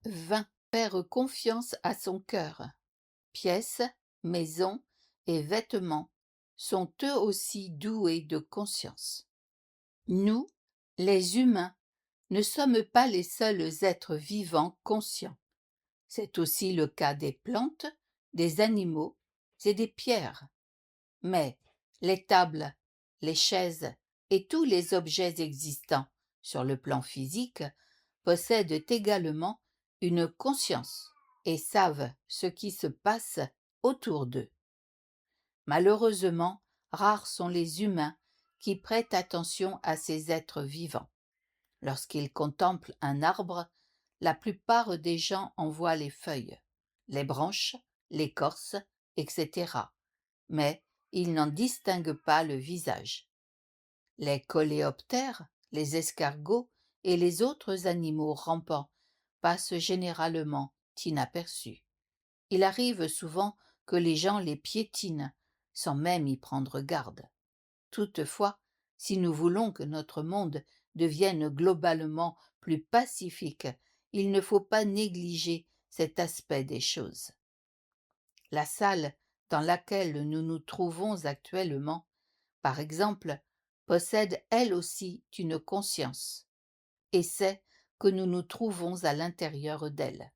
20. Faire confiance à son cœur. Pièces, maisons et vêtements sont eux aussi doués de conscience. Nous, les humains, ne sommes pas les seuls êtres vivants conscients. C'est aussi le cas des plantes, des animaux et des pierres. Mais les tables, les chaises et tous les objets existants sur le plan physique possèdent également une conscience et savent ce qui se passe autour d'eux. Malheureusement, rares sont les humains qui prêtent attention à ces êtres vivants. Lorsqu'ils contemplent un arbre, la plupart des gens en voient les feuilles, les branches, l'écorce, etc. Mais ils n'en distinguent pas le visage. Les coléoptères, les escargots et les autres animaux rampants passent généralement inaperçus. Il arrive souvent que les gens les piétinent sans même y prendre garde. Toutefois, si nous voulons que notre monde devienne globalement plus pacifique, il ne faut pas négliger cet aspect des choses. La salle dans laquelle nous nous trouvons actuellement, par exemple, possède elle aussi une conscience, et sait que nous nous trouvons à l'intérieur d'elle,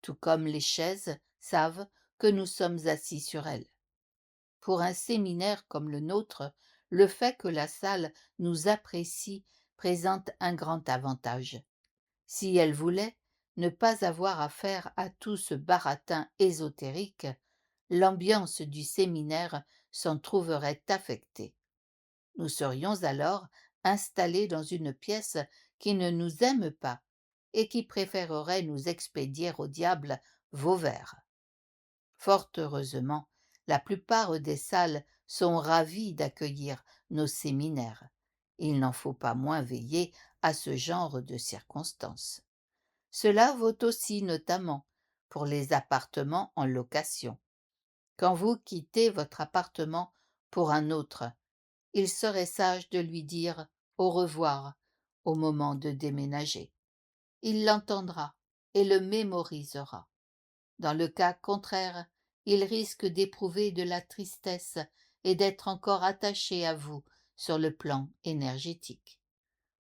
tout comme les chaises savent que nous sommes assis sur elles. Pour un séminaire comme le nôtre, le fait que la salle nous apprécie présente un grand avantage. Si elle voulait ne pas avoir affaire à tout ce baratin ésotérique, l'ambiance du séminaire s'en trouverait affectée. Nous serions alors installés dans une pièce qui ne nous aime pas et qui préférerait nous expédier au diable Vauvert. Fort heureusement, la plupart des salles sont ravies d'accueillir nos séminaires. Il n'en faut pas moins veiller à ce genre de circonstances. Cela vaut aussi notamment pour les appartements en location. Quand vous quittez votre appartement pour un autre, il serait sage de lui dire au revoir au moment de déménager. Il l'entendra et le mémorisera. Dans le cas contraire, il risque d'éprouver de la tristesse et d'être encore attaché à vous sur le plan énergétique.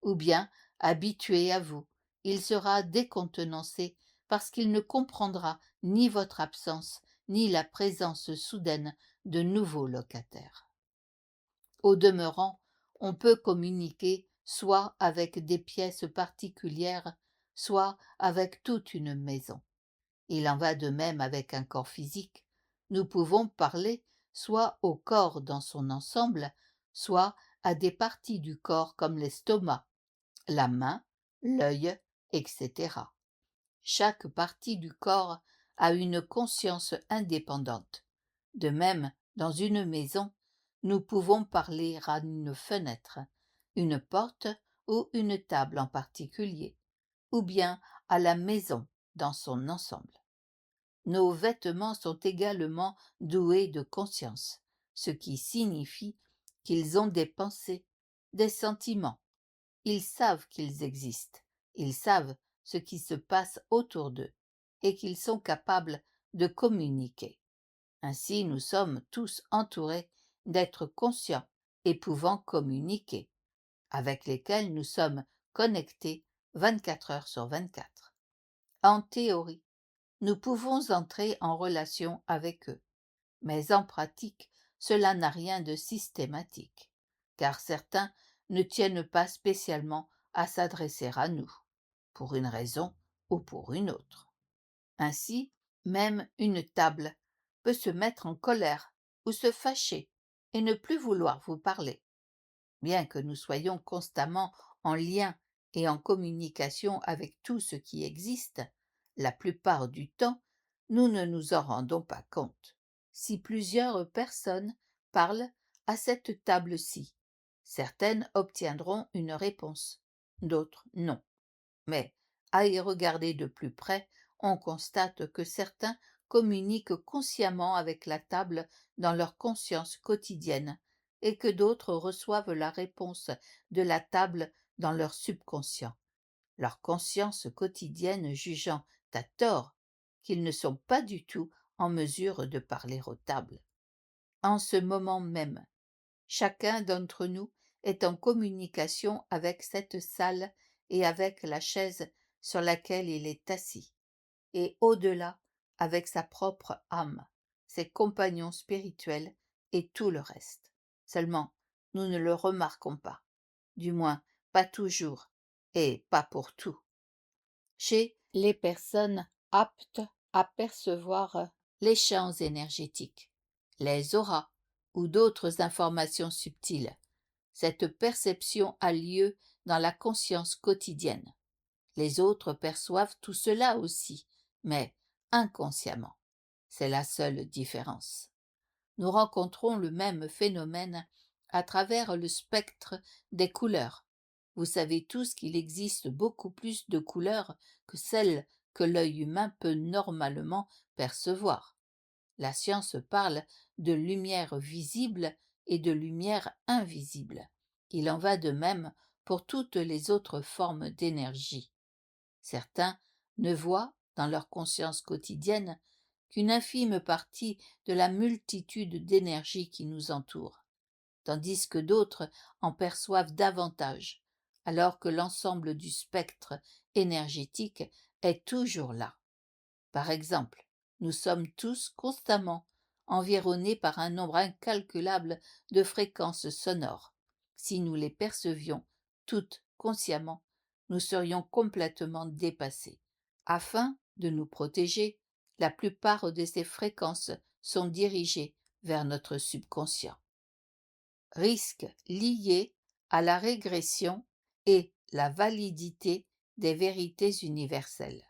Ou bien, habitué à vous, il sera décontenancé parce qu'il ne comprendra ni votre absence, ni la présence soudaine de nouveaux locataires. Au demeurant, on peut communiquer soit avec des pièces particulières, soit avec toute une maison. Il en va de même avec un corps physique. Nous pouvons parler soit au corps dans son ensemble, soit à des parties du corps comme l'estomac, la main, l'œil, etc. Chaque partie du corps a une conscience indépendante. De même, dans une maison, nous pouvons parler à une fenêtre, une porte ou une table en particulier, ou bien à la maison dans son ensemble. Nos vêtements sont également doués de conscience, ce qui signifie qu'ils ont des pensées, des sentiments. Ils savent qu'ils existent, ils savent ce qui se passe autour d'eux et qu'ils sont capables de communiquer. Ainsi, nous sommes tous entourés d'êtres conscients et pouvant communiquer, avec lesquels nous sommes connectés 24 heures sur 24. En théorie, nous pouvons entrer en relation avec eux, mais en pratique, cela n'a rien de systématique, car certains ne tiennent pas spécialement à s'adresser à nous, pour une raison ou pour une autre. Ainsi, même une table peut se mettre en colère ou se fâcher et ne plus vouloir vous parler. Bien que nous soyons constamment en lien et en communication avec tout ce qui existe, la plupart du temps, nous ne nous en rendons pas compte. Si plusieurs personnes parlent à cette table-ci, certaines obtiendront une réponse, d'autres non. Mais, à y regarder de plus près, on constate que certains communiquent consciemment avec la table dans leur conscience quotidienne et que d'autres reçoivent la réponse de la table dans leur subconscient, leur conscience quotidienne jugeant à tort, qu'ils ne sont pas du tout en mesure de parler aux tables. En ce moment même, chacun d'entre nous est en communication avec cette salle et avec la chaise sur laquelle il est assis, et au-delà avec sa propre âme, ses compagnons spirituels et tout le reste. Seulement, nous ne le remarquons pas, du moins pas toujours et pas pour tout. Chez les personnes aptes à percevoir les champs énergétiques, les auras ou d'autres informations subtiles, cette perception a lieu dans la conscience quotidienne. Les autres perçoivent tout cela aussi, mais inconsciemment. C'est la seule différence. Nous rencontrons le même phénomène à travers le spectre des couleurs. Vous savez tous qu'il existe beaucoup plus de couleurs que celles que l'œil humain peut normalement percevoir. La science parle de lumière visible et de lumière invisible. Il en va de même pour toutes les autres formes d'énergie. Certains ne voient, dans leur conscience quotidienne, qu'une infime partie de la multitude d'énergies qui nous entoure, tandis que d'autres en perçoivent davantage, alors que l'ensemble du spectre énergétique est toujours là. Par exemple, nous sommes tous constamment environnés par un nombre incalculable de fréquences sonores. Si nous les percevions toutes consciemment, nous serions complètement dépassés. Afin de nous protéger, la plupart de ces fréquences sont dirigées vers notre subconscient. Risques liés à la régression et la validité des vérités universelles.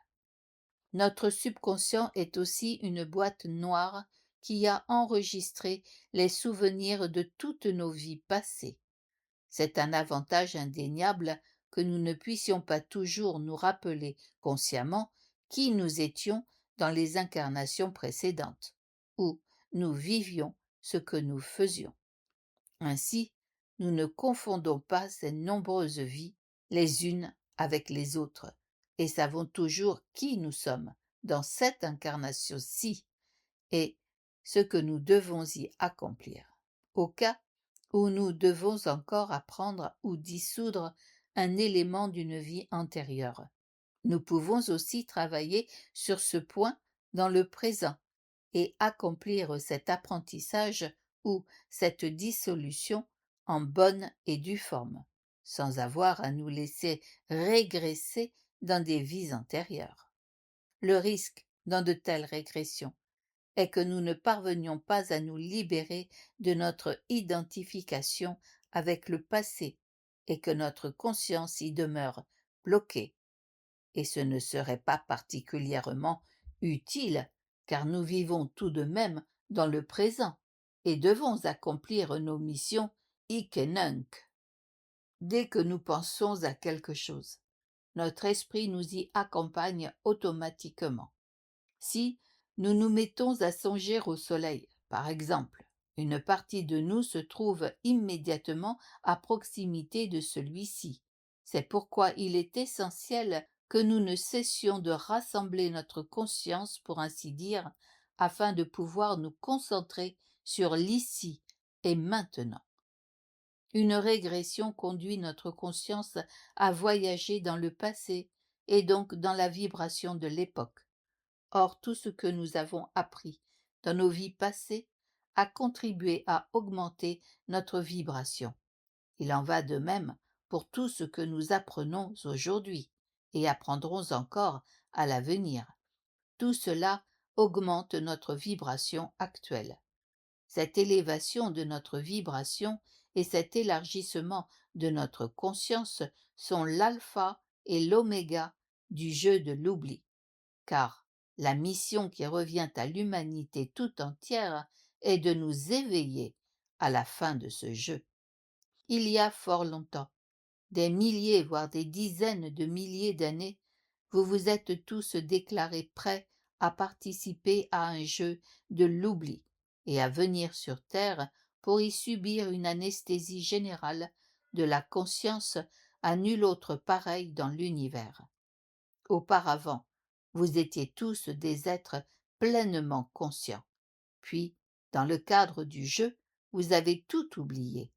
Notre subconscient est aussi une boîte noire qui a enregistré les souvenirs de toutes nos vies passées. C'est un avantage indéniable que nous ne puissions pas toujours nous rappeler consciemment qui nous étions dans les incarnations précédentes, où nous vivions ce que nous faisions. Ainsi, nous ne confondons pas ces nombreuses vies les unes avec les autres, et savons toujours qui nous sommes dans cette incarnation-ci et ce que nous devons y accomplir. Au cas où nous devons encore apprendre ou dissoudre un élément d'une vie antérieure, nous pouvons aussi travailler sur ce point dans le présent et accomplir cet apprentissage ou cette dissolution en bonne et due forme, sans avoir à nous laisser régresser dans des vies antérieures. Le risque dans de telles régressions est que nous ne parvenions pas à nous libérer de notre identification avec le passé et que notre conscience y demeure bloquée. Et ce ne serait pas particulièrement utile, car nous vivons tout de même dans le présent et devons accomplir nos missions hic et nunc. Dès que nous pensons à quelque chose, notre esprit nous y accompagne automatiquement. Si nous nous mettons à songer au soleil, par exemple, une partie de nous se trouve immédiatement à proximité de celui-ci. C'est pourquoi il est essentiel que nous ne cessions de rassembler notre conscience, pour ainsi dire, afin de pouvoir nous concentrer sur l'ici et maintenant. Une régression conduit notre conscience à voyager dans le passé et donc dans la vibration de l'époque. Or, tout ce que nous avons appris dans nos vies passées a contribué à augmenter notre vibration. Il en va de même pour tout ce que nous apprenons aujourd'hui et apprendrons encore à l'avenir. Tout cela augmente notre vibration actuelle. Cette élévation de notre vibration et cet élargissement de notre conscience sont l'alpha et l'oméga du jeu de l'oubli, car la mission qui revient à l'humanité tout entière est de nous éveiller à la fin de ce jeu. Il y a fort longtemps, des milliers voire des dizaines de milliers d'années, vous vous êtes tous déclarés prêts à participer à un jeu de l'oubli et à venir sur Terre pour y subir une anesthésie générale de la conscience à nul autre pareil dans l'univers. Auparavant, Vous étiez tous des êtres pleinement conscients. Puis, dans le cadre du jeu, vous avez tout oublié.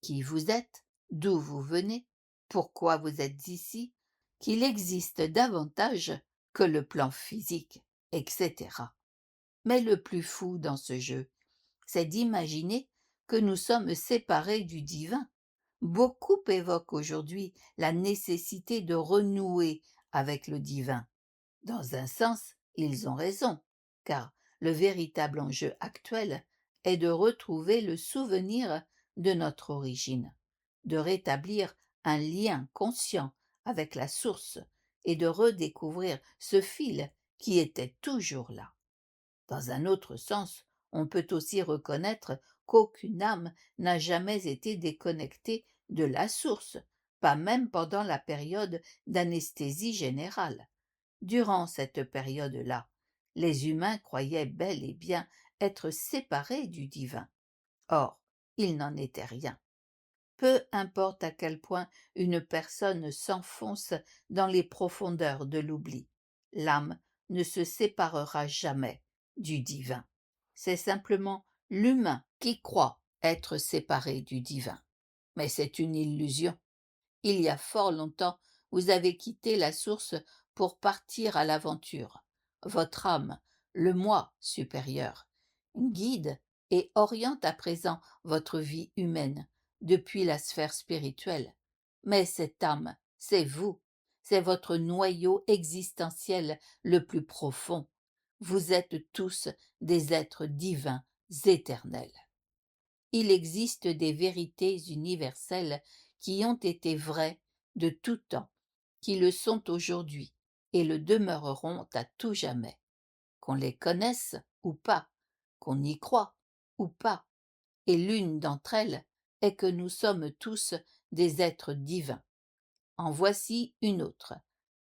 Qui vous êtes, d'où vous venez, pourquoi vous êtes ici, qu'il existe davantage que le plan physique, etc. Mais le plus fou dans ce jeu, c'est d'imaginer que nous sommes séparés du divin. Beaucoup évoquent aujourd'hui la nécessité de renouer avec le divin. Dans un sens, ils ont raison, car le véritable enjeu actuel est de retrouver le souvenir de notre origine, de rétablir un lien conscient avec la source et de redécouvrir ce fil qui était toujours là. Dans un autre sens, on peut aussi reconnaître qu'aucune âme n'a jamais été déconnectée de la source, pas même pendant la période d'anesthésie générale. Durant cette période-là, les humains croyaient bel et bien être séparés du divin. Or, il n'en était rien. Peu importe à quel point une personne s'enfonce dans les profondeurs de l'oubli, l'âme ne se séparera jamais du divin. C'est simplement l'humain qui croit être séparé du divin. Mais c'est une illusion. Il y a fort longtemps, vous avez quitté la source pour partir à l'aventure. Votre âme, le moi supérieur, guide et oriente à présent votre vie humaine depuis la sphère spirituelle. Mais cette âme, c'est vous, c'est votre noyau existentiel le plus profond. Vous êtes tous des êtres divins éternels. Il existe des vérités universelles qui ont été vraies de tout temps, qui le sont aujourd'hui et le demeureront à tout jamais. Qu'on les connaisse ou pas, qu'on y croit ou pas, et l'une d'entre elles est que nous sommes tous des êtres divins. En voici une autre.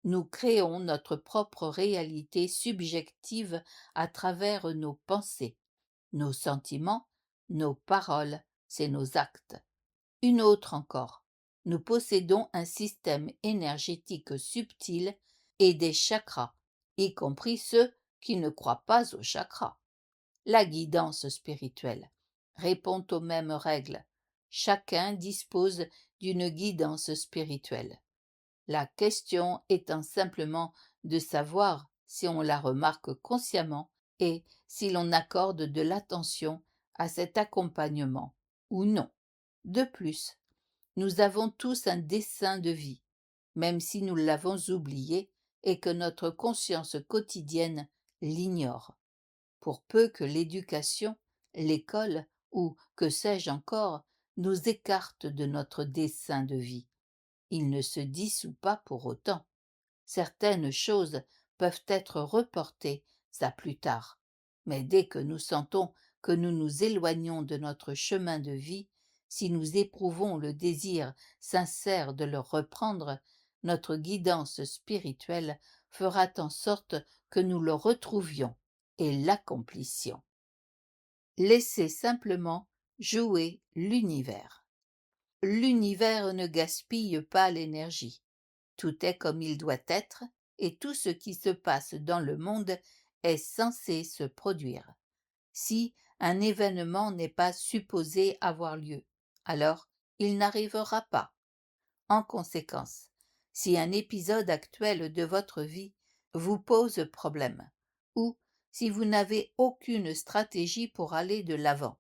Nous créons notre propre réalité subjective à travers nos pensées, nos sentiments, nos paroles, c'est nos actes. Une autre encore. Nous possédons un système énergétique subtil et des chakras, y compris ceux qui ne croient pas aux chakras. La guidance spirituelle répond aux mêmes règles. Chacun dispose d'une guidance spirituelle. La question étant simplement de savoir si on la remarque consciemment et si l'on accorde de l'attention à cet accompagnement ou non. De plus, nous avons tous un dessein de vie, même si nous l'avons oublié et que notre conscience quotidienne l'ignore. Pour peu que l'éducation, l'école ou que sais-je encore nous écarte de notre dessein de vie, il ne se dissout pas pour autant. Certaines choses peuvent être reportées à plus tard, mais dès que nous sentons que nous nous éloignons de notre chemin de vie, si nous éprouvons le désir sincère de le reprendre, notre guidance spirituelle fera en sorte que nous le retrouvions et l'accomplissions. Laissez simplement jouer l'univers. L'univers ne gaspille pas l'énergie. Tout est comme il doit être, et tout ce qui se passe dans le monde est censé se produire. Si un événement n'est pas supposé avoir lieu, alors il n'arrivera pas. En conséquence, si un épisode actuel de votre vie vous pose problème, ou si vous n'avez aucune stratégie pour aller de l'avant,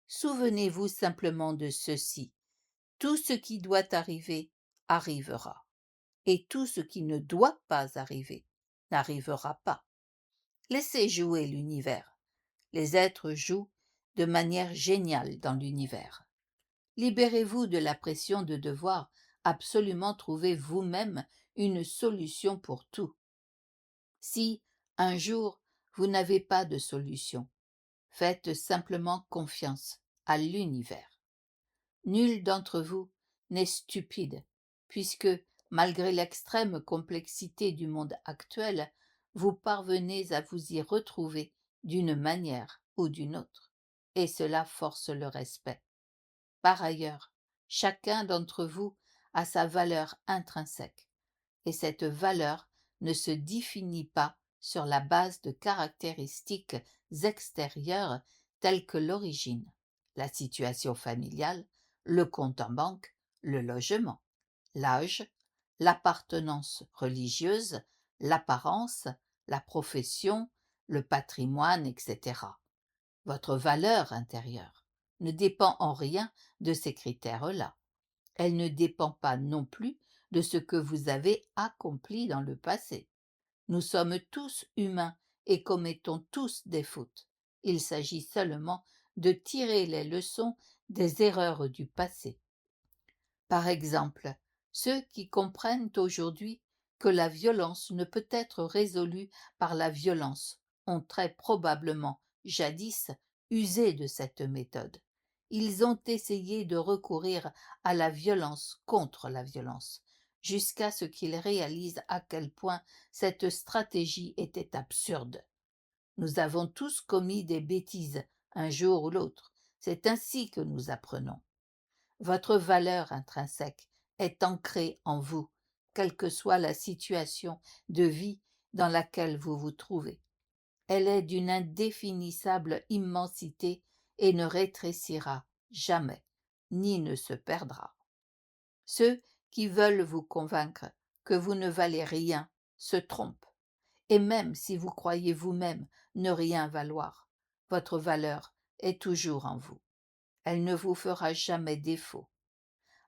souvenez-vous simplement de ceci. Tout ce qui doit arriver arrivera, et tout ce qui ne doit pas arriver n'arrivera pas. Laissez jouer l'univers. Les êtres jouent de manière géniale dans l'univers. Libérez-vous de la pression de devoir absolument trouver vous-même une solution pour tout. Si, un jour, vous n'avez pas de solution, faites simplement confiance à l'univers. Nul d'entre vous n'est stupide, puisque, malgré l'extrême complexité du monde actuel, vous parvenez à vous y retrouver d'une manière ou d'une autre, et cela force le respect. Par ailleurs, chacun d'entre vous a sa valeur intrinsèque, et cette valeur ne se définit pas sur la base de caractéristiques extérieures telles que l'origine, la situation familiale, le compte en banque, le logement, l'âge, l'appartenance religieuse, l'apparence, la profession, le patrimoine, etc. Votre valeur intérieure ne dépend en rien de ces critères-là. Elle ne dépend pas non plus de ce que vous avez accompli dans le passé. Nous sommes tous humains et commettons tous des fautes. Il s'agit seulement de tirer les leçons des erreurs du passé. Par exemple, ceux qui comprennent aujourd'hui que la violence ne peut être résolue par la violence ont très probablement, jadis, usé de cette méthode. Ils ont essayé de recourir à la violence contre la violence, jusqu'à ce qu'ils réalisent à quel point cette stratégie était absurde. Nous avons tous commis des bêtises, un jour ou l'autre. C'est ainsi que nous apprenons. Votre valeur intrinsèque est ancrée en vous, quelle que soit la situation de vie dans laquelle vous vous trouvez. Elle est d'une indéfinissable immensité et ne rétrécira jamais, ni ne se perdra. Ceux qui veulent vous convaincre que vous ne valez rien se trompent, et même si vous croyez vous-même ne rien valoir, votre valeur est toujours en vous. Elle ne vous fera jamais défaut.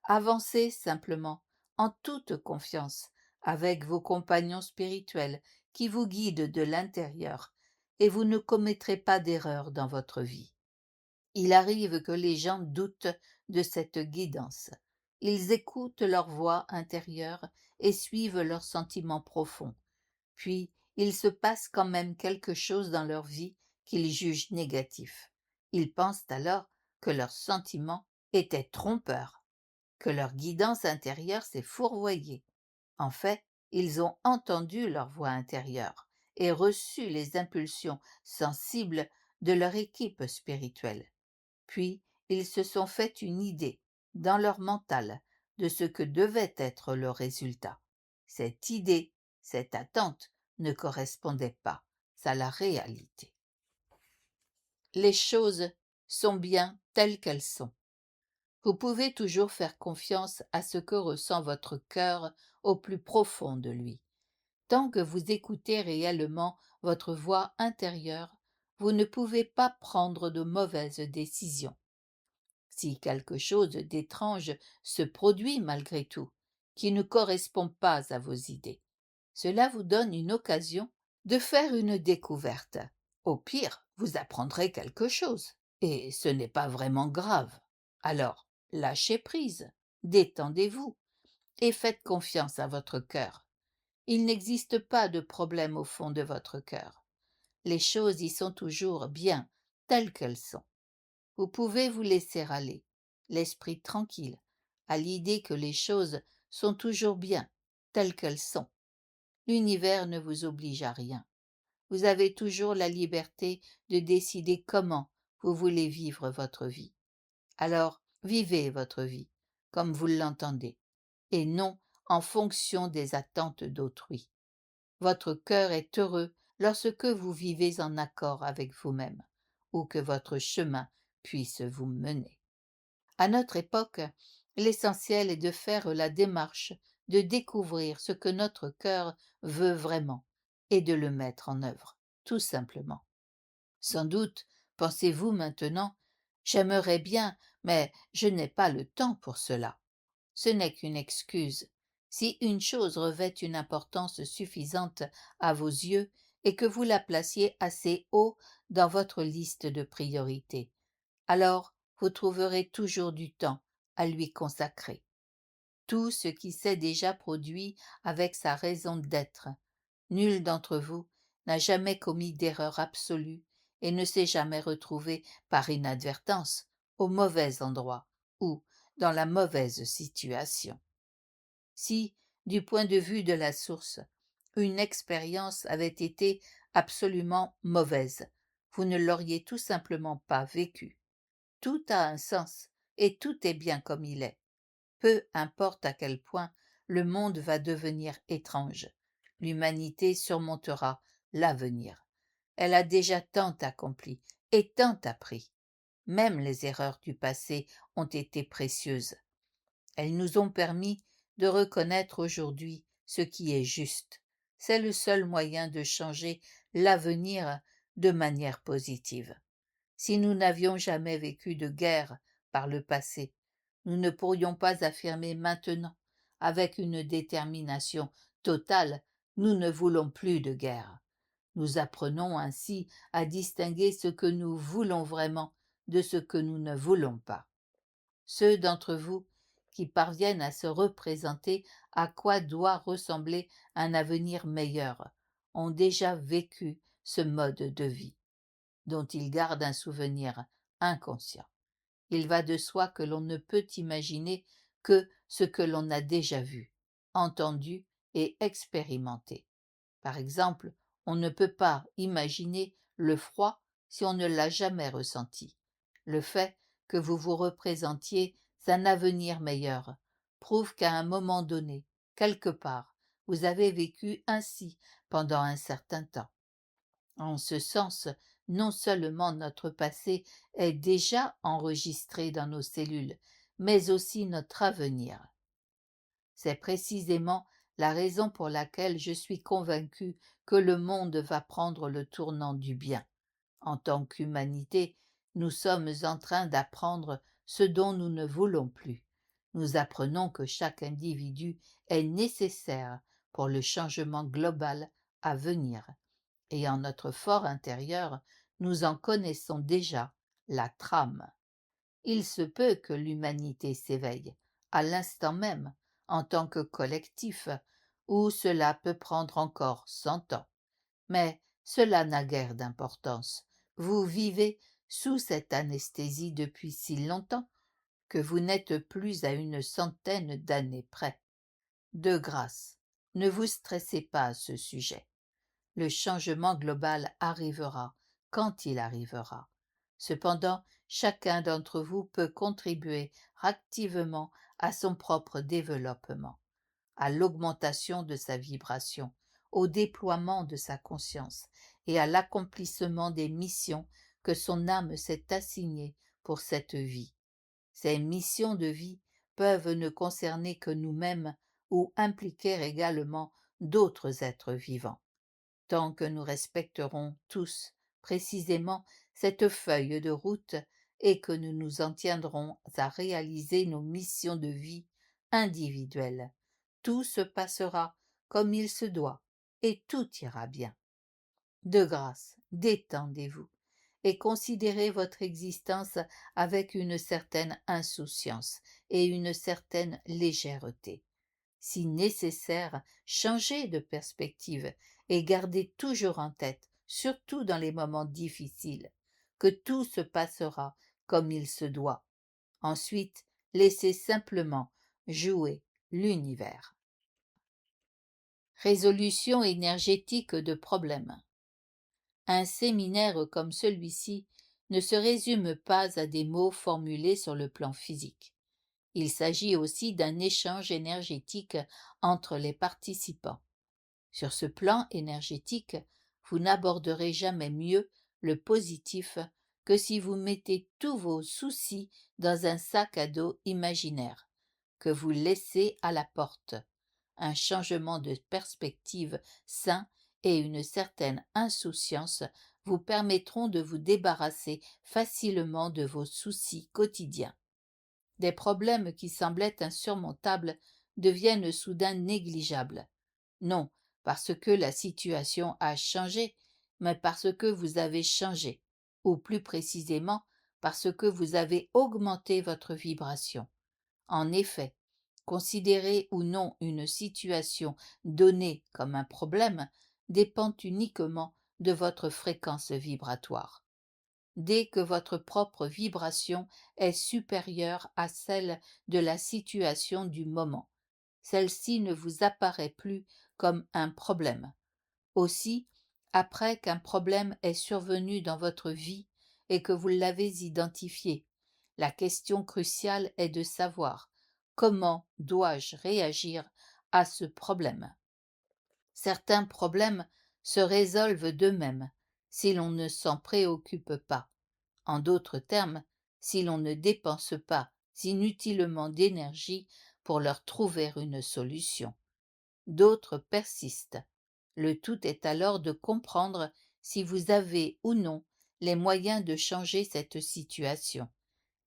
Avancez simplement, en toute confiance, avec vos compagnons spirituels qui vous guident de l'intérieur, et vous ne commettrez pas d'erreur dans votre vie. Il arrive que les gens doutent de cette guidance. Ils écoutent leur voix intérieure et suivent leurs sentiments profonds. Puis, il se passe quand même quelque chose dans leur vie qu'ils jugent négatif. Ils pensent alors que leurs sentiments étaient trompeurs, que leur guidance intérieure s'est fourvoyée. En fait, ils ont entendu leur voix intérieure et reçu les impulsions sensibles de leur équipe spirituelle. Puis, ils se sont fait une idée, dans leur mental, de ce que devait être le résultat. Cette idée, cette attente, ne correspondait pas à la réalité. Les choses sont bien telles qu'elles sont. Vous pouvez toujours faire confiance à ce que ressent votre cœur au plus profond de lui. Tant que vous écoutez réellement votre voix intérieure, vous ne pouvez pas prendre de mauvaises décisions. Si quelque chose d'étrange se produit malgré tout, qui ne correspond pas à vos idées, cela vous donne une occasion de faire une découverte. Au pire, vous apprendrez quelque chose, et ce n'est pas vraiment grave. Alors, lâchez prise, détendez-vous, et faites confiance à votre cœur. Il n'existe pas de problème au fond de votre cœur. Les choses y sont toujours bien, telles qu'elles sont. Vous pouvez vous laisser aller, l'esprit tranquille, à l'idée que les choses sont toujours bien, telles qu'elles sont. L'univers ne vous oblige à rien. Vous avez toujours la liberté de décider comment vous voulez vivre votre vie. Alors, vivez votre vie, comme vous l'entendez, et non en fonction des attentes d'autrui. Votre cœur est heureux lorsque vous vivez en accord avec vous-même, ou que votre chemin puisse vous mener. À notre époque, l'essentiel est de faire la démarche de découvrir ce que notre cœur veut vraiment et de le mettre en œuvre, tout simplement. Sans doute, pensez-vous maintenant, j'aimerais bien, mais je n'ai pas le temps pour cela. Ce n'est qu'une excuse. Si une chose revêt une importance suffisante à vos yeux et que vous la placiez assez haut dans votre liste de priorités, alors vous trouverez toujours du temps à lui consacrer. Tout ce qui s'est déjà produit avec sa raison d'être. Nul d'entre vous n'a jamais commis d'erreur absolue et ne s'est jamais retrouvé par inadvertance au mauvais endroit ou dans la mauvaise situation. Si, du point de vue de la source, une expérience avait été absolument mauvaise, vous ne l'auriez tout simplement pas vécue. Tout a un sens et tout est bien comme il est. Peu importe à quel point le monde va devenir étrange, l'humanité surmontera l'avenir. Elle a déjà tant accompli et tant appris. Même les erreurs du passé ont été précieuses. Elles nous ont permis de reconnaître aujourd'hui ce qui est juste. C'est le seul moyen de changer l'avenir de manière positive. Si nous n'avions jamais vécu de guerre par le passé, nous ne pourrions pas affirmer maintenant, avec une détermination totale, nous ne voulons plus de guerre. Nous apprenons ainsi à distinguer ce que nous voulons vraiment de ce que nous ne voulons pas. Ceux d'entre vous qui parviennent à se représenter à quoi doit ressembler un avenir meilleur ont déjà vécu ce mode de vie, dont ils gardent un souvenir inconscient. Il va de soi que l'on ne peut imaginer que ce que l'on a déjà vu, entendu et expérimenté. Par exemple, on ne peut pas imaginer le froid si on ne l'a jamais ressenti. Le fait que vous vous représentiez un avenir meilleur prouve qu'à un moment donné, quelque part, vous avez vécu ainsi pendant un certain temps. En ce sens, non seulement notre passé est déjà enregistré dans nos cellules, mais aussi notre avenir. C'est précisément la raison pour laquelle je suis convaincu que le monde va prendre le tournant du bien. En tant qu'humanité, nous sommes en train d'apprendre ce dont nous ne voulons plus. Nous apprenons que chaque individu est nécessaire pour le changement global à venir. Et en notre fort intérieur, nous en connaissons déjà la trame. Il se peut que l'humanité s'éveille, à l'instant même, en tant que collectif, ou cela peut prendre encore 100 ans. Mais cela n'a guère d'importance. Vous vivez sous cette anesthésie depuis si longtemps que vous n'êtes plus à une centaine d'années près. De grâce, ne vous stressez pas à ce sujet. Le changement global arrivera quand il arrivera. Cependant, chacun d'entre vous peut contribuer activement à son propre développement, à l'augmentation de sa vibration, au déploiement de sa conscience et à l'accomplissement des missions que son âme s'est assignées pour cette vie. Ces missions de vie peuvent ne concerner que nous-mêmes ou impliquer également d'autres êtres vivants. Tant que nous respecterons tous précisément cette feuille de route et que nous nous en tiendrons à réaliser nos missions de vie individuelles, tout se passera comme il se doit et tout ira bien. De grâce, détendez-vous et considérez votre existence avec une certaine insouciance et une certaine légèreté. Si nécessaire, changez de perspective et gardez toujours en tête, surtout dans les moments difficiles, que tout se passera comme il se doit. Ensuite, laissez simplement jouer l'univers. Résolution énergétique de problèmes. Un séminaire comme celui-ci ne se résume pas à des mots formulés sur le plan physique. Il s'agit aussi d'un échange énergétique entre les participants. Sur ce plan énergétique, vous n'aborderez jamais mieux le positif que si vous mettez tous vos soucis dans un sac à dos imaginaire, que vous laissez à la porte. Un changement de perspective sain et une certaine insouciance vous permettront de vous débarrasser facilement de vos soucis quotidiens. Des problèmes qui semblaient insurmontables deviennent soudain négligeables. Non parce que la situation a changé, mais parce que vous avez changé, ou plus précisément parce que vous avez augmenté votre vibration. En effet, considérer ou non une situation donnée comme un problème dépend uniquement de votre fréquence vibratoire. Dès que votre propre vibration est supérieure à celle de la situation du moment, celle-ci ne vous apparaît plus comme un problème. Aussi, après qu'un problème est survenu dans votre vie et que vous l'avez identifié, la question cruciale est de savoir comment dois-je réagir à ce problème. Certains problèmes se résolvent d'eux-mêmes si l'on ne s'en préoccupe pas. En d'autres termes, si l'on ne dépense pas inutilement d'énergie pour leur trouver une solution. D'autres persistent. Le tout est alors de comprendre si vous avez ou non les moyens de changer cette situation.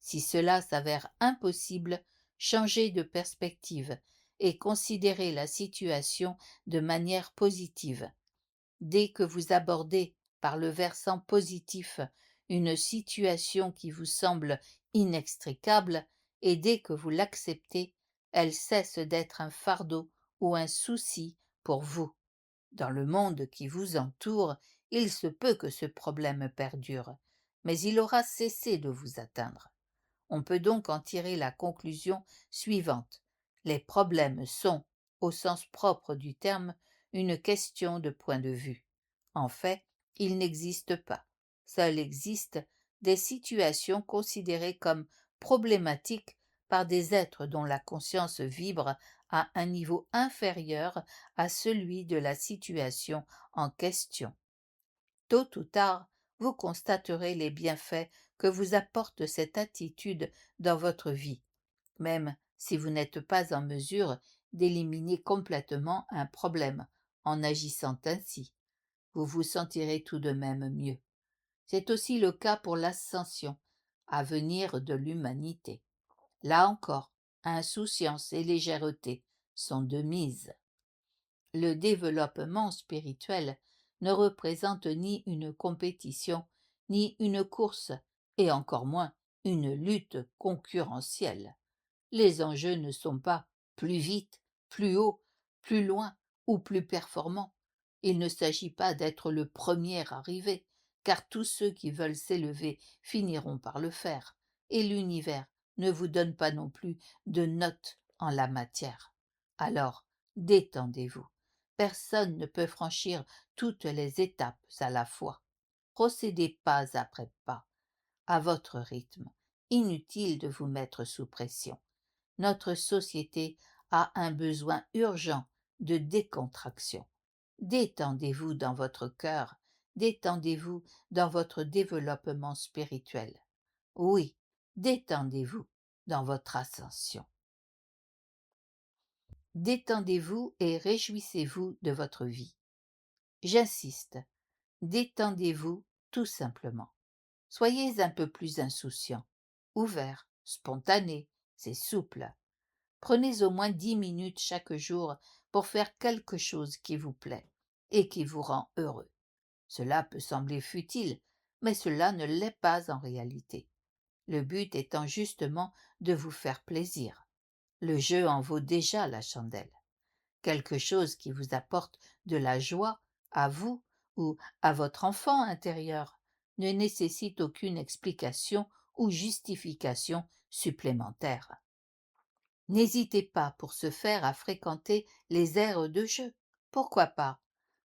Si cela s'avère impossible, changez de perspective et considérez la situation de manière positive. Dès que vous abordez par le versant positif une situation qui vous semble inextricable, et dès que vous l'acceptez, elle cesse d'être un fardeau ou un souci pour vous. Dans le monde qui vous entoure, il se peut que ce problème perdure, mais il aura cessé de vous atteindre. On peut donc en tirer la conclusion suivante. Les problèmes sont, au sens propre du terme, une question de point de vue. En fait, ils n'existent pas. Seules existent des situations considérées comme problématiques par des êtres dont la conscience vibre à un niveau inférieur à celui de la situation en question. Tôt ou tard, vous constaterez les bienfaits que vous apporte cette attitude dans votre vie, même si vous n'êtes pas en mesure d'éliminer complètement un problème en agissant ainsi. Vous vous sentirez tout de même mieux. C'est aussi le cas pour l'ascension à venir de l'humanité. Là encore, insouciance et légèreté sont de mise. Le développement spirituel ne représente ni une compétition, ni une course, et encore moins une lutte concurrentielle. Les enjeux ne sont pas plus vite, plus haut, plus loin ou plus performant. Il ne s'agit pas d'être le premier arrivé, car tous ceux qui veulent s'élever finiront par le faire, et l'univers ne vous donne pas non plus de notes en la matière. Alors, détendez-vous. Personne ne peut franchir toutes les étapes à la fois. Procédez pas après pas, à votre rythme. Inutile de vous mettre sous pression. Notre société a un besoin urgent de décontraction. Détendez-vous dans votre cœur, détendez-vous dans votre développement spirituel. Oui, détendez-vous dans votre ascension. Détendez-vous et réjouissez-vous de votre vie. J'insiste, détendez-vous tout simplement. Soyez un peu plus insouciant, ouvert, spontané, c'est souple. Prenez au moins 10 minutes chaque jour pour faire quelque chose qui vous plaît et qui vous rend heureux. Cela peut sembler futile, mais cela ne l'est pas en réalité. Le but étant justement de vous faire plaisir. Le jeu en vaut déjà la chandelle. Quelque chose qui vous apporte de la joie à vous ou à votre enfant intérieur ne nécessite aucune explication ou justification supplémentaire. N'hésitez pas pour ce faire à fréquenter les aires de jeu. Pourquoi pas?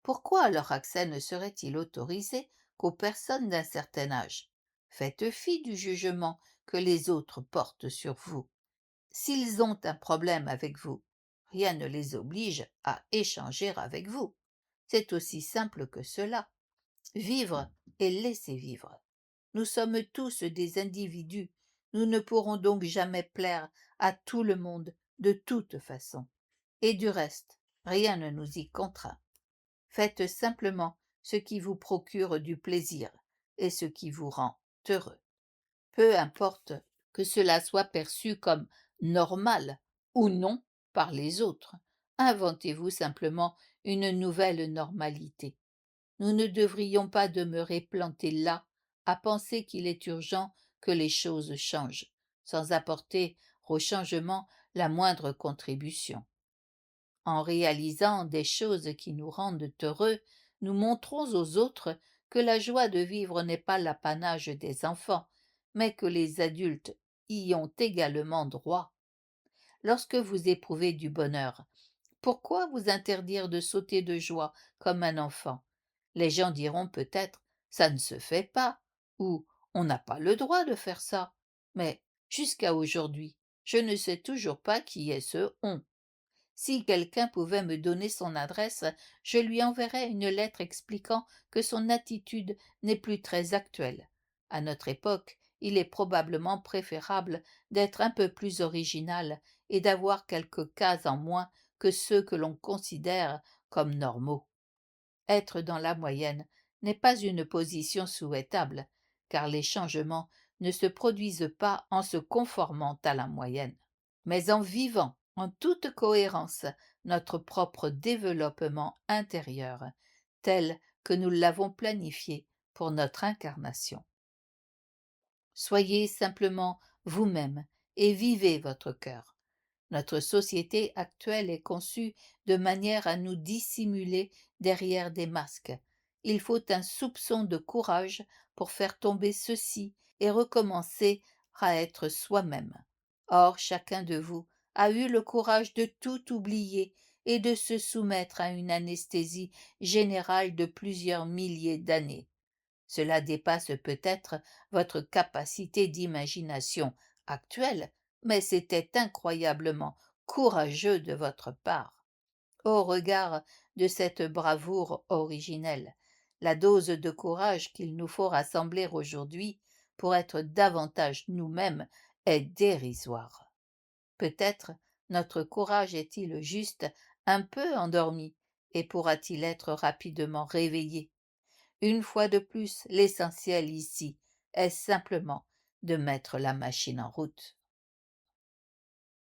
Pourquoi leur accès ne serait-il autorisé qu'aux personnes d'un certain âge? Faites fi du jugement que les autres portent sur vous. S'ils ont un problème avec vous, rien ne les oblige à échanger avec vous. C'est aussi simple que cela. Vivre et laisser vivre. Nous sommes tous des individus, nous ne pourrons donc jamais plaire à tout le monde de toute façon. Et du reste, rien ne nous y contraint. Faites simplement ce qui vous procure du plaisir et ce qui vous rend heureux. Peu importe que cela soit perçu comme normal ou non par les autres. Inventez-vous simplement une nouvelle normalité. Nous ne devrions pas demeurer plantés là, à penser qu'il est urgent que les choses changent, sans apporter au changement la moindre contribution. En réalisant des choses qui nous rendent heureux, nous montrons aux autres que la joie de vivre n'est pas l'apanage des enfants, mais que les adultes y ont également droit. Lorsque vous éprouvez du bonheur, pourquoi vous interdire de sauter de joie comme un enfant? Les gens diront peut-être ça ne se fait pas ou on n'a pas le droit de faire ça. Mais jusqu'à aujourd'hui, je ne sais toujours pas qui est ce on. Si quelqu'un pouvait me donner son adresse, je lui enverrais une lettre expliquant que son attitude n'est plus très actuelle. À notre époque, il est probablement préférable d'être un peu plus original et d'avoir quelques cases en moins que ceux que l'on considère comme normaux. Être dans la moyenne n'est pas une position souhaitable, car les changements ne se produisent pas en se conformant à la moyenne, mais en vivant en toute cohérence notre propre développement intérieur, tel que nous l'avons planifié pour notre incarnation. Soyez simplement vous-même et vivez votre cœur. Notre société actuelle est conçue de manière à nous dissimuler derrière des masques. Il faut un soupçon de courage pour faire tomber ceci et recommencer à être soi-même. Or, chacun de vous a eu le courage de tout oublier et de se soumettre à une anesthésie générale de plusieurs milliers d'années. Cela dépasse peut-être votre capacité d'imagination actuelle, mais c'était incroyablement courageux de votre part. Au regard de cette bravoure originelle, la dose de courage qu'il nous faut rassembler aujourd'hui pour être davantage nous-mêmes est dérisoire. Peut-être notre courage est-il juste un peu endormi et pourra-t-il être rapidement réveillé. Une fois de plus, l'essentiel ici est simplement de mettre la machine en route.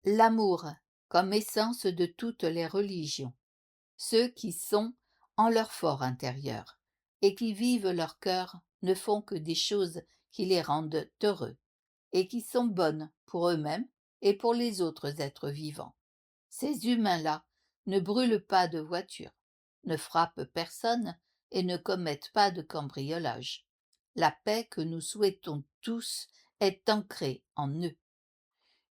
L'amour comme essence de toutes les religions. Ceux qui sont en leur fort intérieur et qui vivent leur cœur ne font que des choses qui les rendent heureux et qui sont bonnes pour eux-mêmes et pour les autres êtres vivants. Ces humains-là ne brûlent pas de voiture, ne frappent personne et ne commettent pas de cambriolage. La paix que nous souhaitons tous est ancrée en eux.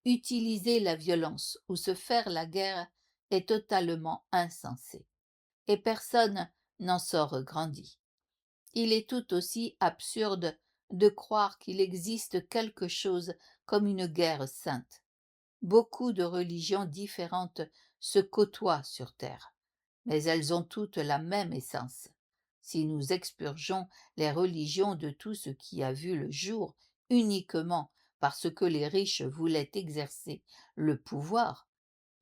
Utiliser la violence ou se faire la guerre est totalement insensé, et personne n'en sort grandi. Il est tout aussi absurde de croire qu'il existe quelque chose comme une guerre sainte. Beaucoup de religions différentes se côtoient sur terre, mais elles ont toutes la même essence. Si nous expurgeons les religions de tout ce qui a vu le jour uniquement parce que les riches voulaient exercer le pouvoir,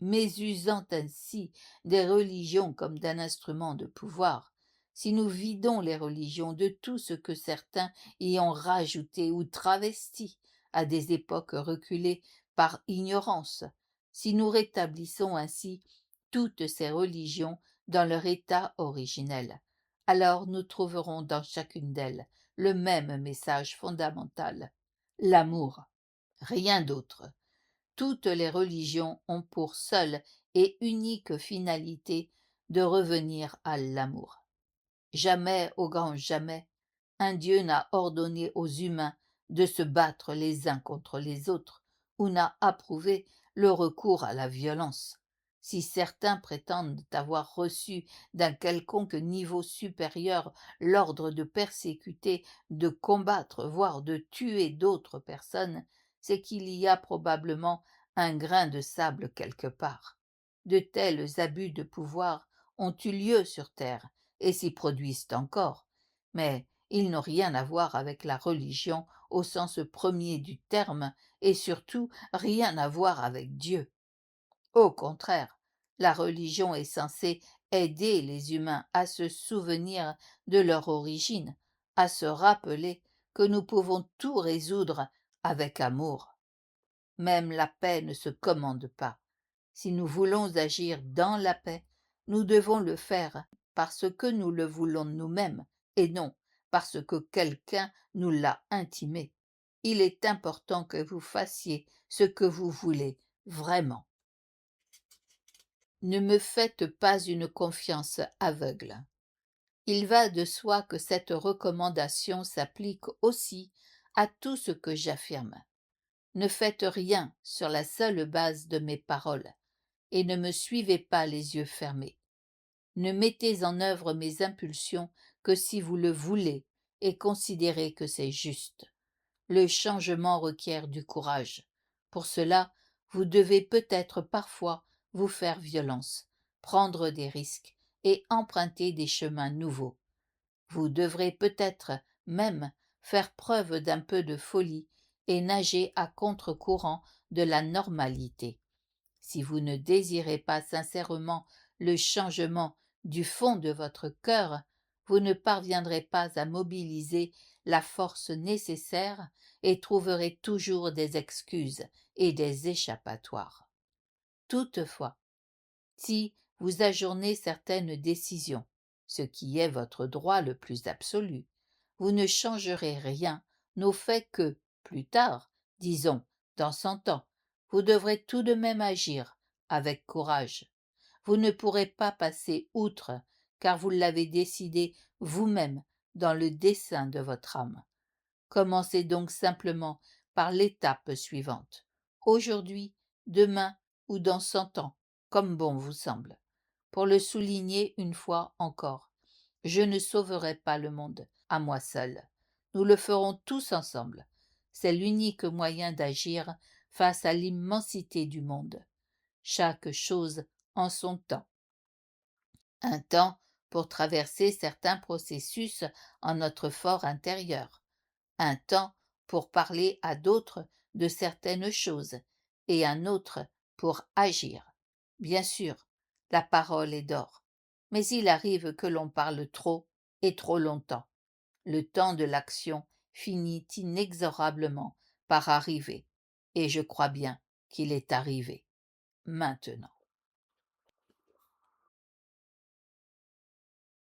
mésusant ainsi des religions comme d'un instrument de pouvoir, si nous vidons les religions de tout ce que certains y ont rajouté ou travesti à des époques reculées par ignorance, si nous rétablissons ainsi toutes ces religions dans leur état originel, alors nous trouverons dans chacune d'elles le même message fondamental, l'amour, rien d'autre. Toutes les religions ont pour seule et unique finalité de revenir à l'amour. Jamais, au grand jamais, un Dieu n'a ordonné aux humains de se battre les uns contre les autres, ou n'a approuvé le recours à la violence. Si certains prétendent avoir reçu d'un quelconque niveau supérieur l'ordre de persécuter, de combattre, voire de tuer d'autres personnes, c'est qu'il y a probablement un grain de sable quelque part. De tels abus de pouvoir ont eu lieu sur terre, et s'y produisent encore, mais ils n'ont rien à voir avec la religion au sens premier du terme, et surtout rien à voir avec Dieu. Au contraire, la religion est censée aider les humains à se souvenir de leur origine, à se rappeler que nous pouvons tout résoudre avec amour. Même la paix ne se commande pas. Si nous voulons agir dans la paix, nous devons le faire parce que nous le voulons nous-mêmes et non parce que quelqu'un nous l'a intimé. Il est important que vous fassiez ce que vous voulez vraiment. Ne me faites pas une confiance aveugle. Il va de soi que cette recommandation s'applique aussi à tout ce que j'affirme. Ne faites rien sur la seule base de mes paroles, et ne me suivez pas les yeux fermés. Ne mettez en œuvre mes impulsions que si vous le voulez et considérez que c'est juste. Le changement requiert du courage. Pour cela, vous devez peut-être parfois vous faire violence, prendre des risques et emprunter des chemins nouveaux. Vous devrez peut-être même faire preuve d'un peu de folie et nager à contre-courant de la normalité. Si vous ne désirez pas sincèrement le changement du fond de votre cœur, vous ne parviendrez pas à mobiliser la force nécessaire et trouverez toujours des excuses et des échappatoires. Toutefois, si vous ajournez certaines décisions, ce qui est votre droit le plus absolu, vous ne changerez rien au fait que, plus tard, disons, dans 100 ans, vous devrez tout de même agir avec courage. Vous ne pourrez pas passer outre, car vous l'avez décidé vous-même dans le dessein de votre âme. Commencez donc simplement par l'étape suivante. Aujourd'hui, demain ou dans 100 ans, comme bon vous semble. Pour le souligner une fois encore, je ne sauverai pas le monde à moi seul. Nous le ferons tous ensemble. C'est l'unique moyen d'agir face à l'immensité du monde. Chaque chose en son temps. Un temps pour traverser certains processus en notre fort intérieur, un temps pour parler à d'autres de certaines choses et un autre pour agir. Bien sûr, la parole est d'or, mais il arrive que l'on parle trop et trop longtemps. Le temps de l'action finit inexorablement par arriver, et je crois bien qu'il est arrivé maintenant.